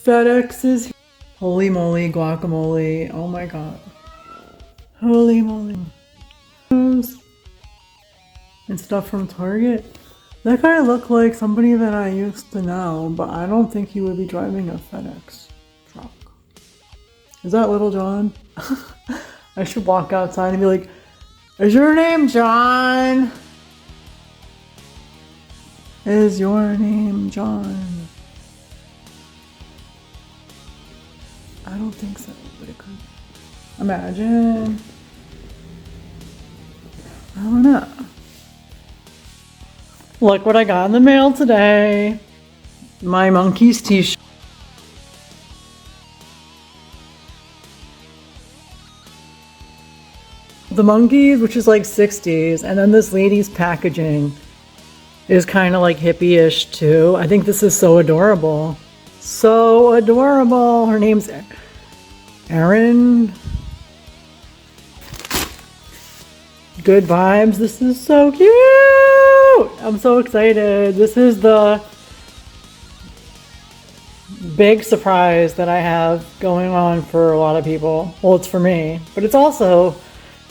FedEx is here. Holy moly, guacamole. Oh my god. Holy moly. And stuff from Target. That guy looked like somebody that I used to know, but I don't think he would be driving a FedEx truck. Is that Little John? I should walk outside and be like, is your name John? Is your name John? I don't think so, but it could. Imagine. I don't know. Look what I got in the mail today. My Monkees t-shirt. The Monkees, which is like 60s, and then this lady's packaging is kind of like hippie-ish too. I think this is so adorable. So adorable. Her name's Erin. Good vibes. This is so cute. I'm so excited. This is the big surprise that I have going on for a lot of people. Well, it's for me, but it's also,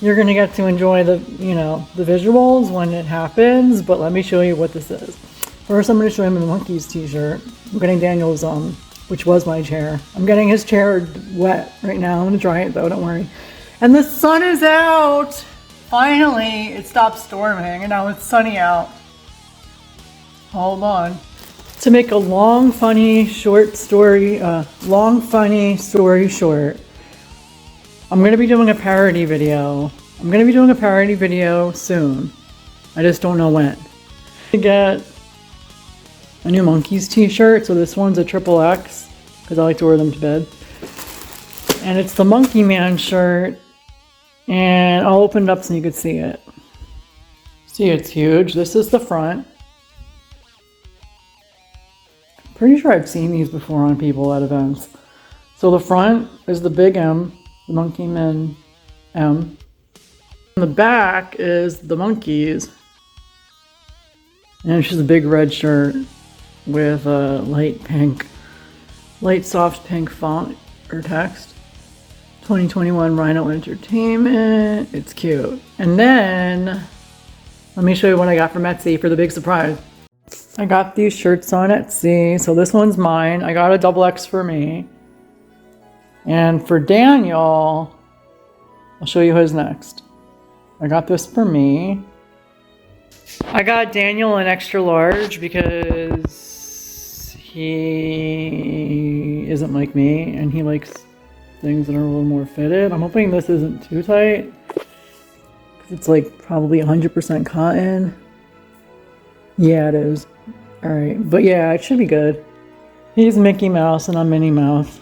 you're going to get to enjoy the, you know, the visuals when it happens, but let me show you what this is. First, I'm going to show him the Monkees t-shirt. I'm getting Daniel's, which was my chair. I'm getting his chair wet right now. I'm going to dry it though, don't worry. And the sun is out! Finally, it stopped storming and now it's sunny out. Hold on. To make a long, funny story short, I'm going to be doing a parody video. I'm going to be doing a parody video soon. I just don't know when. To get a new Monkees t-shirt, so this one's a XXX, because I like to wear them to bed. And it's the Monkey Man shirt, and I'll open it up so you can see it. See, it's huge. This is the front. Pretty sure I've seen these before on people at events. So the front is the big M, the Monkey Man M. And the back is the Monkees. And it's just a big red shirt with a light soft pink font or text. 2021 Rhino Entertainment. It's cute. And then, let me show you what I got from Etsy for the big surprise. I got these shirts on Etsy. So this one's mine. I got a XX for me. And for Daniel, I'll show you his next. I got this for me. I got Daniel an extra large because he isn't like me and he likes things that are a little more fitted. I'm hoping this isn't too tight because it's like probably 100% cotton. Yeah, it is. All right, but yeah, it should be good. He's Mickey Mouse and I'm Minnie Mouse.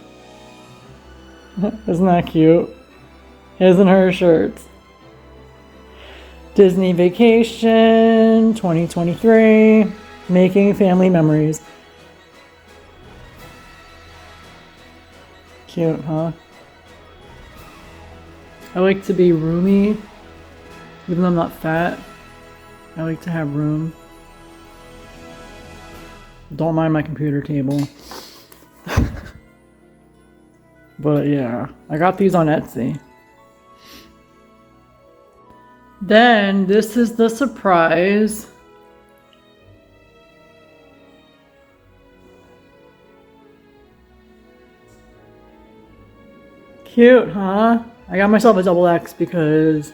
Isn't that cute? His and her shirts. Disney Vacation 2023. Making family memories. Cute, huh? I like to be roomy. Even though I'm not fat, I like to have room. Don't mind my computer table. But yeah, I got these on Etsy. Then this is the surprise. Cute, huh? I got myself a XX because